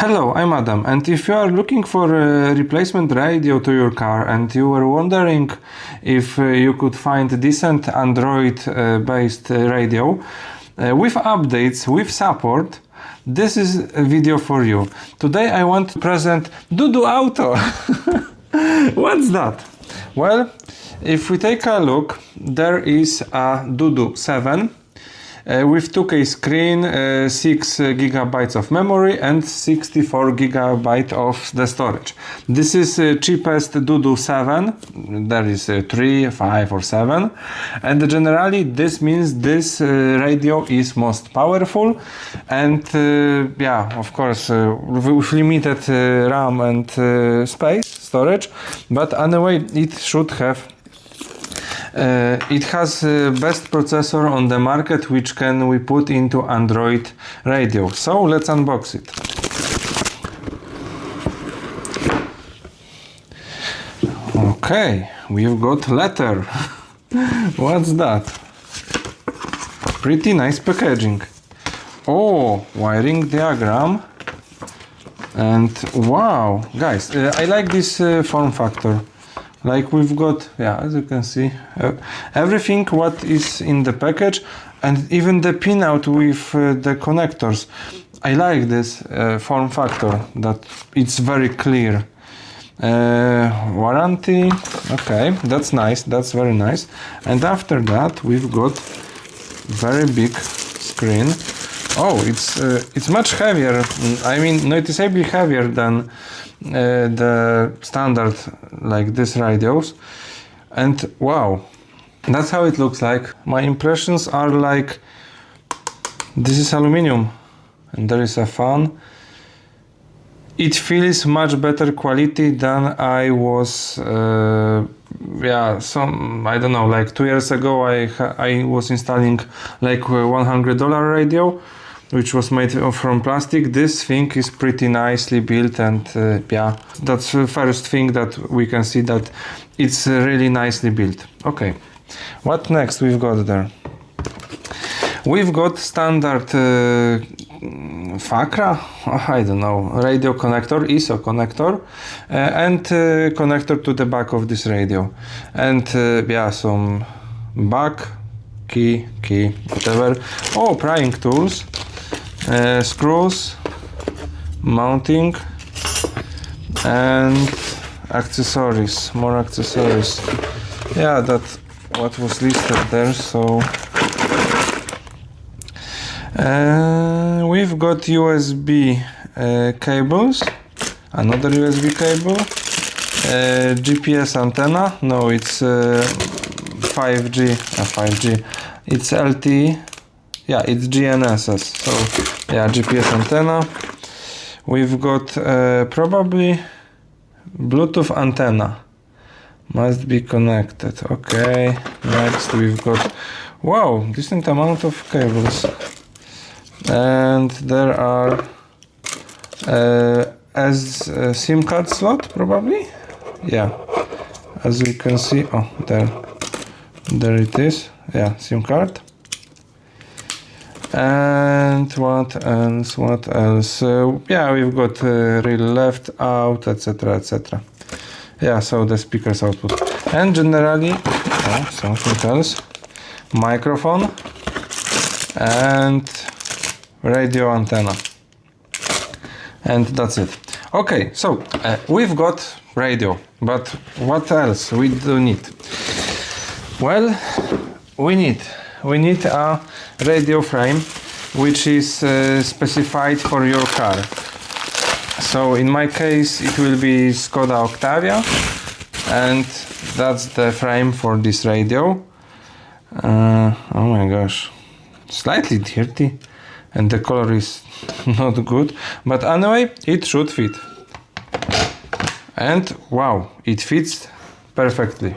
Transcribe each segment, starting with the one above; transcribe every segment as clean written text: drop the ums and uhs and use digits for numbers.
Hello, I'm Adam, and if you are looking for a replacement radio to your car and you were wondering if you could find a decent Android-based radio with updates, with support, this is a video for you. Today I want to present DUDUAUTO. What's that? Well, if we take a look, there is a Dudu 7 with 2K screen, 6 GB of memory and 64 GB of the storage. This is cheapest Dudu 7. There is 3, 5 or 7, and generally this means this radio is most powerful and yeah, of course with limited RAM and space storage, but anyway it should have it has best processor on the market, which can we put into Android radio. So let's unbox it. Okay, we've got letter. What's that? Pretty nice packaging. Oh, wiring diagram. And wow, guys, I like this form factor. Like we've got, yeah, as you can see, everything what is in the package, and even the pinout with the connectors. I like this form factor, that it's very clear. Warranty, okay, that's nice, that's very nice. And after that we've got very big screen. Oh, it's much heavier, I mean noticeably heavier than the standard like this radios. And wow, that's how it looks like. My impressions are like this is aluminum and there is a fan. It feels much better quality than I was yeah, some, I don't know, like 2 years ago I was installing like $100 radio, which was made from plastic. This thing is pretty nicely built, and yeah, that's the first thing that we can see, that it's really nicely built. Okay, what next we've got there? We've got standard FACRA, I don't know, radio connector, ISO connector, and connector to the back of this radio. And yeah, some back, key, whatever. Oh, prying tools. Screws, mounting, and accessories, more accessories. Yeah, that's what was listed there. So we've got USB cables, another USB cable, GPS antenna. No, it's 5G, it's LTE. Yeah, it's GNSS, so yeah, GPS antenna. We've got probably Bluetooth antenna. Must be connected. Okay, next we've got, wow, decent amount of cables. And there are as a SIM card slot, probably. Yeah, as we can see, oh, there it is. Yeah, SIM card. And what else? Yeah, we've got rail left, out, etc, etc. Yeah, so the speakers output. And generally, oh, something else, microphone and radio antenna. And that's it. Okay, so we've got radio, but what else we do need? Well, we need a radio frame which is specified for your car. So in my case it will be Skoda Octavia, and that's the frame for this radio. Oh my gosh, slightly dirty and the color is not good, but anyway it should fit. And wow, it fits perfectly.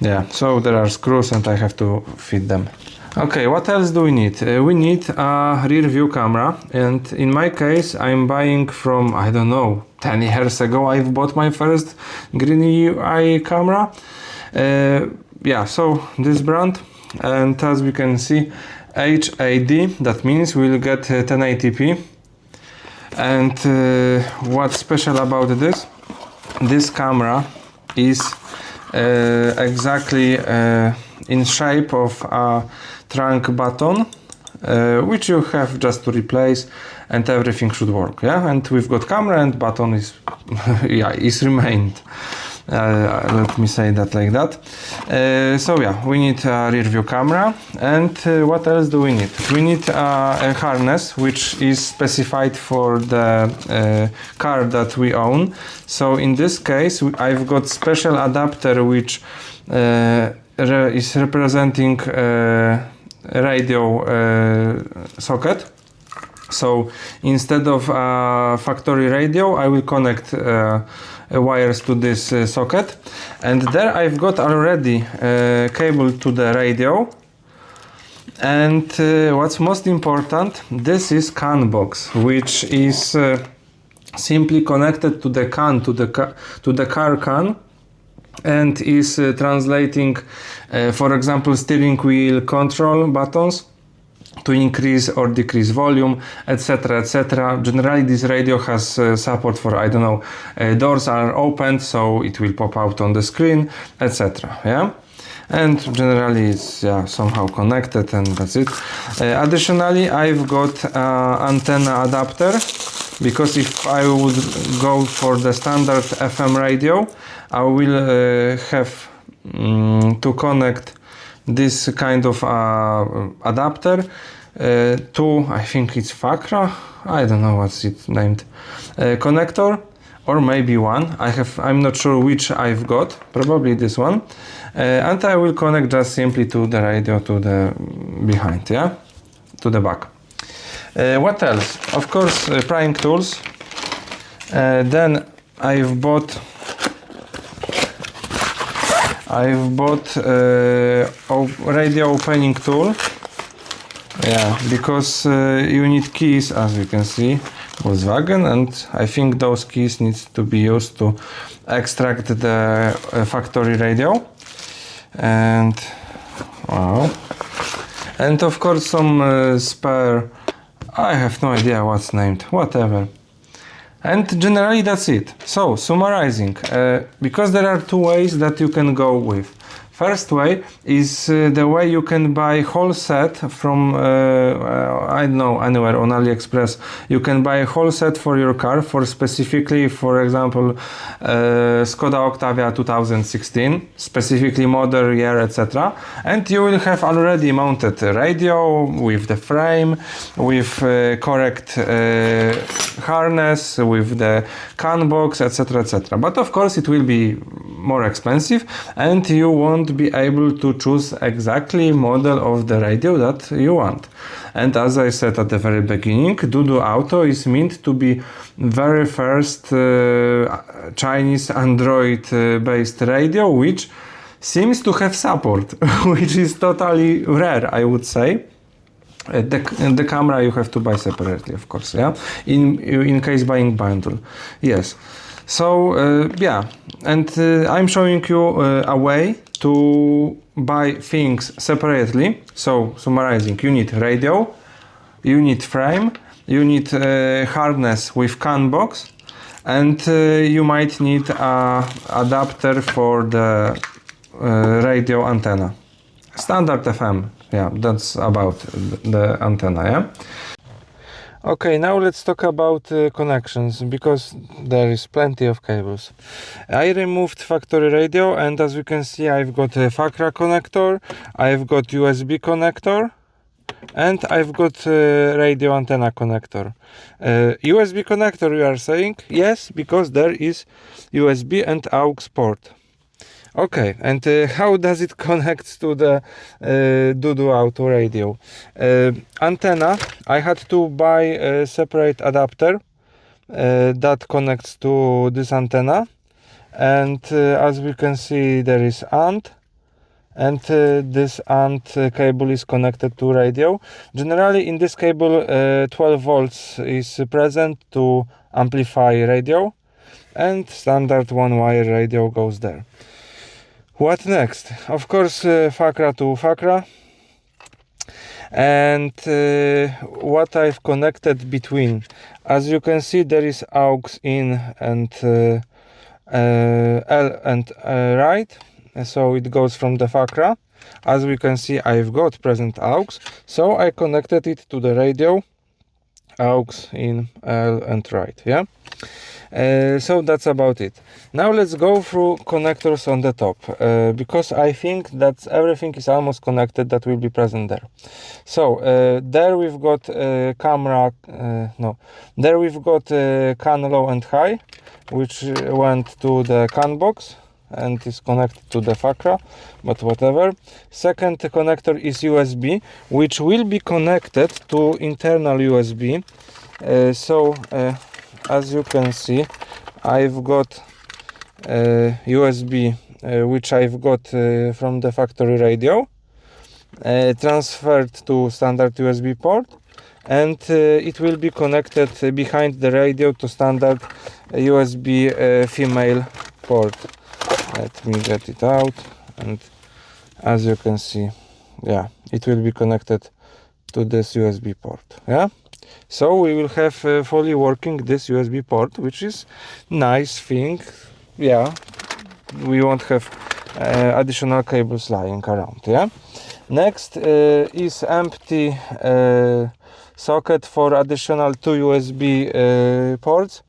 Yeah, so there are screws and I have to fit them. Okay, what else do we need? We need a rear view camera, and in my case I'm buying from, I don't know, 10 years ago I've bought my first GreenYI camera. Yeah, so this brand, and as we can see, HAD, that means we'll get 1080p. And what's special about this? This camera is exactly in shape of a trunk button, which you have just to replace, and everything should work. Yeah, and we've got camera and button is yeah, is remained. Let me say that like that. So yeah, we need a rear view camera, and what else do we need? We need a harness which is specified for the car that we own. So in this case I've got special adapter which is representing radio socket. So instead of a factory radio, I will connect wires to this socket, and there I've got already cable to the radio. And what's most important, this is CAN box, which is simply connected to the CAN, to the car CAN, and is translating, for example, steering wheel control buttons to increase or decrease volume, etc., etc. Generally this radio has support for, I don't know, doors are opened, so it will pop out on the screen, etc. Yeah, and generally it's somehow connected, and that's it. Additionally, I've got antenna adapter, because if I would go for the standard FM radio, I will have to connect this kind of adapter to, I think it's FACRA, I don't know what's it named, connector, or maybe one. I'm not sure which I've got, probably this one, and I will connect just simply to the radio, to the behind, yeah, to the back. What else? Of course, prying tools. Then I've bought a radio opening tool. Yeah, because you need keys, as you can see, Volkswagen, and I think those keys need to be used to extract the factory radio. And wow, and of course some spare, I have no idea what's named, whatever. And generally that's it. So summarizing, because there are two ways that you can go with. First way is the way you can buy whole set from, I don't know, anywhere on AliExpress. You can buy a whole set for your car, for specifically, for example, Skoda Octavia 2016, specifically model, year, etc. And you will have already mounted a radio with the frame, with correct harness, with the CAN box, etc., etc. But of course it will be more expensive, and you won't be able to choose exactly model of the radio that you want. And as I said at the very beginning, DUDUAUTO is meant to be very first Chinese Android based radio which seems to have support, which is totally rare, I would say. The camera you have to buy separately, of course, yeah, in case buying bundle, yes. So yeah, and I'm showing you a way to buy things separately. So summarizing, you need radio, you need frame, you need hardness with CAN box, and you might need a adapter for the radio antenna, standard FM. Yeah, that's about the antenna, yeah. Okay, now let's talk about connections, because there is plenty of cables. I removed factory radio, and as you can see, I've got a FACRA connector, I've got USB connector, and I've got radio antenna connector. USB connector, you are saying? Yes, because there is USB and aux port. Okay, and how does it connect to the DUDUAUTO radio? Antenna, I had to buy a separate adapter that connects to this antenna, and as we can see, there is ANT, and this ANT cable is connected to radio. Generally in this cable 12 volts is present to amplify radio, and standard one wire radio goes there. What next? Of course, FACRA to FACRA. and what I've connected between. As you can see, there is aux in and L and right, so it goes from the FACRA. As we can see, I've got present aux, so I connected it to the radio, aux in L and right. Yeah. So that's about it. Now let's go through connectors on the top, because I think that everything is almost connected that will be present there. So there we've got camera, there we've got CAN low and high, which went to the CAN box and is connected to the FACRA, but whatever. Second connector is USB, which will be connected to internal USB. As you can see, I've got USB, which I've got from the factory radio, transferred to standard USB port, and it will be connected behind the radio to standard USB female port. Let me get it out, and as you can see, yeah, it will be connected to this USB port. Yeah. So we will have fully working this USB port, which is nice thing. Yeah, we won't have additional cables lying around. Yeah. Next is empty socket for additional 2 USB ports.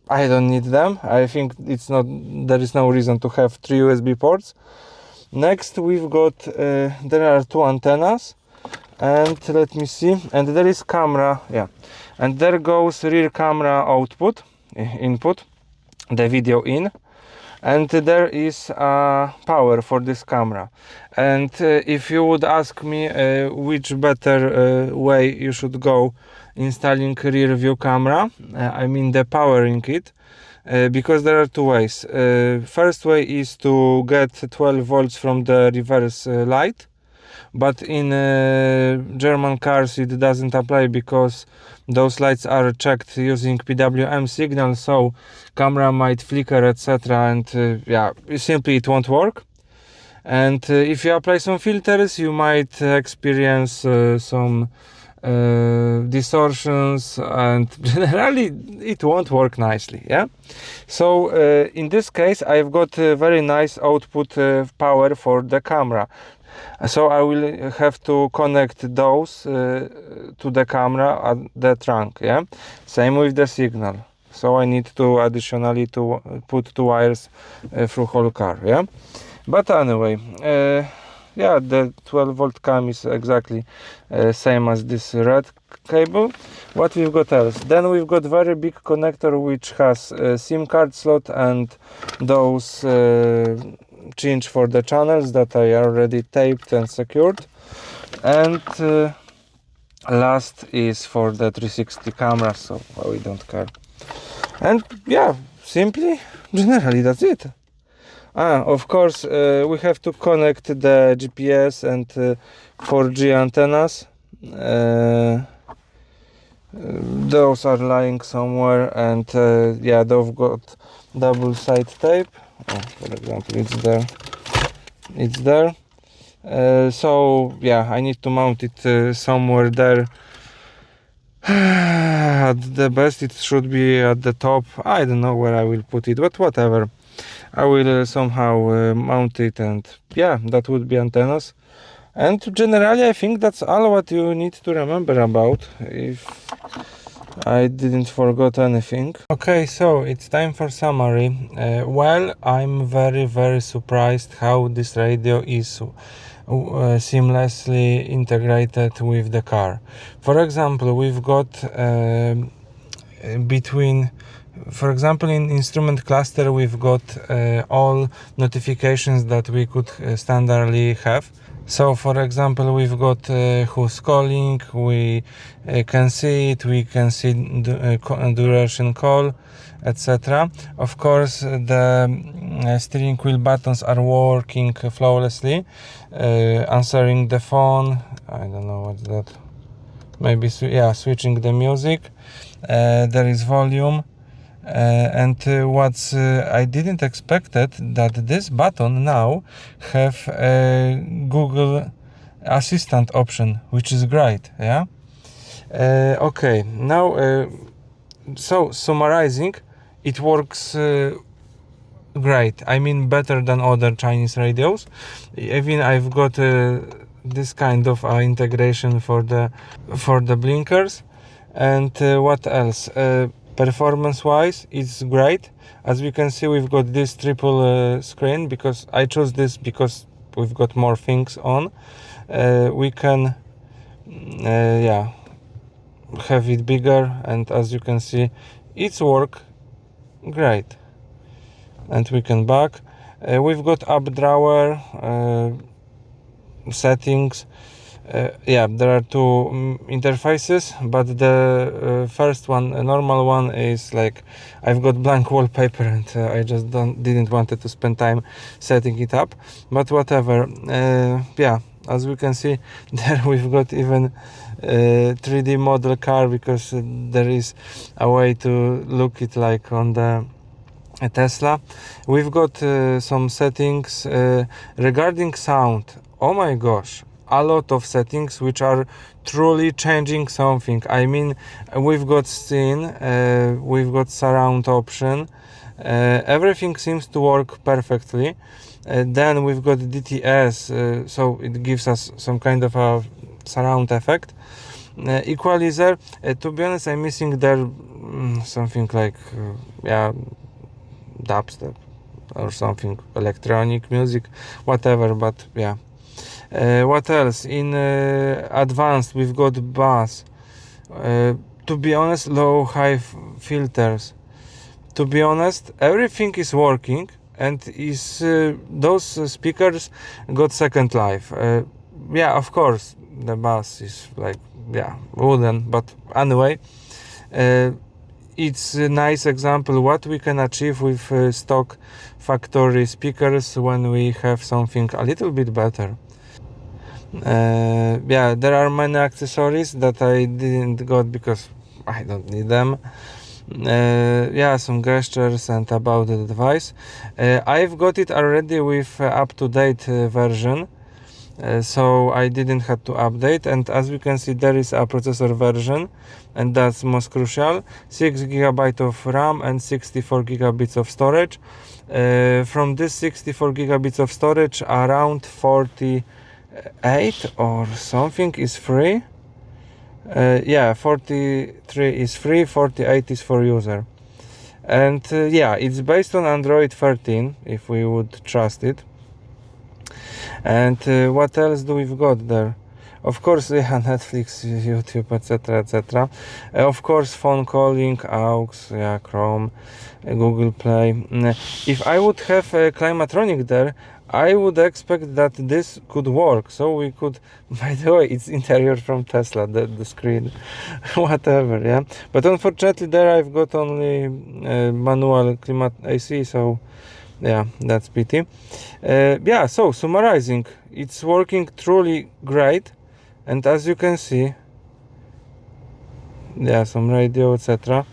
I don't need them. I think there is no reason to have 3 USB ports. Next we've got there are 2 antennas. And let me see, and there is camera, yeah, and there goes rear camera output, input, the video in, and there is power for this camera. And if you would ask me which better way you should go installing rear view camera, I mean the powering it, because there are 2 ways. First way is to get 12 volts from the reverse light, but in German cars it doesn't apply because those lights are checked using PWM signal, so camera might flicker, etc., and yeah, simply it won't work. And if you apply some filters, you might experience some distortions, and generally it won't work nicely. Yeah. So in this case I've got very nice output power for the camera. So I will have to connect those to the camera at the trunk. Yeah, same with the signal. So I need to additionally to put 2 wires through whole car. Yeah, but anyway, yeah, the 12 volt cam is exactly same as this red cable. What we've got else? Then we've got very big connector which has a SIM card slot and those change for the channels that I already taped and secured. And last is for the 360 camera, so we don't care. And yeah, simply, generally that's it. Of course, we have to connect the GPS and 4G antennas. Those are lying somewhere, and yeah, they've got double side tape. For example, it's there. So yeah, I need to mount it somewhere there. At the best it should be at the top. I don't know where I will put it, but whatever, I will somehow mount it, and yeah, that would be antennas. And generally I think that's all what you need to remember about, if I didn't forget anything. Okay, so it's time for summary. Well, I'm very surprised how this radio is seamlessly integrated with the car. For example, we've got for example, in instrument cluster we've got all notifications that we could standardly have. So for example, we've got who's calling, we can see it, we can see duration call, etc. Of course, the steering wheel buttons are working flawlessly, answering the phone, I don't know what's that, maybe yeah, switching the music, there is volume. And what's I didn't expect that this button now have Google assistant option, which is great. Yeah. Okay, now so summarizing, it works great. I mean, better than other Chinese radios. Even I've got this kind of integration for the blinkers. And what else? Performance wise, it's great. As we can see, we've got this triple screen, because I chose this because we've got more things on. We can yeah, have it bigger, and as you can see, it's work great. And we can back. We've got up drawer settings. Yeah, there are two interfaces, but the first one, a normal one, is like I've got blank wallpaper, and I just didn't want to spend time setting it up. But whatever. Yeah, as we can see, there we've got even 3D model car, because there is a way to look it like on the Tesla. We've got some settings regarding sound. Oh my gosh, a lot of settings which are truly changing something. I mean, we've got scene, we've got surround option, everything seems to work perfectly. Then we've got DTS, so it gives us some kind of a surround effect. Equalizer, to be honest, I'm missing there something like yeah, dubstep or something, electronic music, whatever. But yeah, what else? In advanced, we've got bass. To be honest, low high filters. To be honest, everything is working, and is those speakers got second life. Yeah, of course, the bass is like, yeah, wooden, but anyway, it's a nice example what we can achieve with stock factory speakers when we have something a little bit better. Yeah, there are many accessories that I didn't got because I don't need them. Yeah, some gestures and about the device. I've got it already with up-to-date version. So I didn't have to update, and as we can see, there is a processor version, and that's most crucial. 6 GB of RAM and 64 GB of storage. From this 64 GB of storage, around 48 or something is free. Yeah, 43 is free, 48 is for user. And yeah, it's based on Android 13, if we would trust it. And what else do we've got there? Of course, yeah, Netflix, YouTube, etc, etc. Of course, phone calling, aux, yeah, Chrome, Google Play. If I would have a Climatronic there, I would expect that this could work. So we could, by the way, it's interior from Tesla, the screen, whatever, yeah. But unfortunately, there I've got only manual climate AC, so yeah, that's pity. Yeah, so summarizing, it's working truly great, and as you can see, yeah, some radio, etc.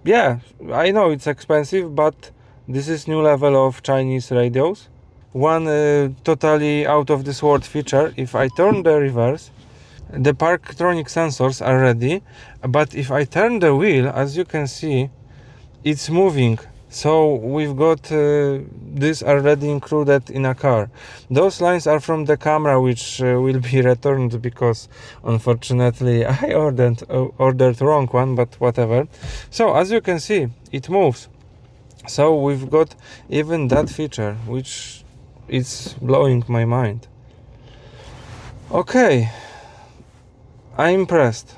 Yeah, I know it's expensive, but this is new level of Chinese radios. One totally out of this world feature: if I turn the reverse, the parktronic sensors are ready, but if I turn the wheel, as you can see, it's moving. So we've got this already included in a car. Those lines are from the camera, which will be returned because unfortunately I ordered wrong one, but whatever. So as you can see, it moves. So we've got even that feature, which is blowing my mind. Okay, I'm impressed.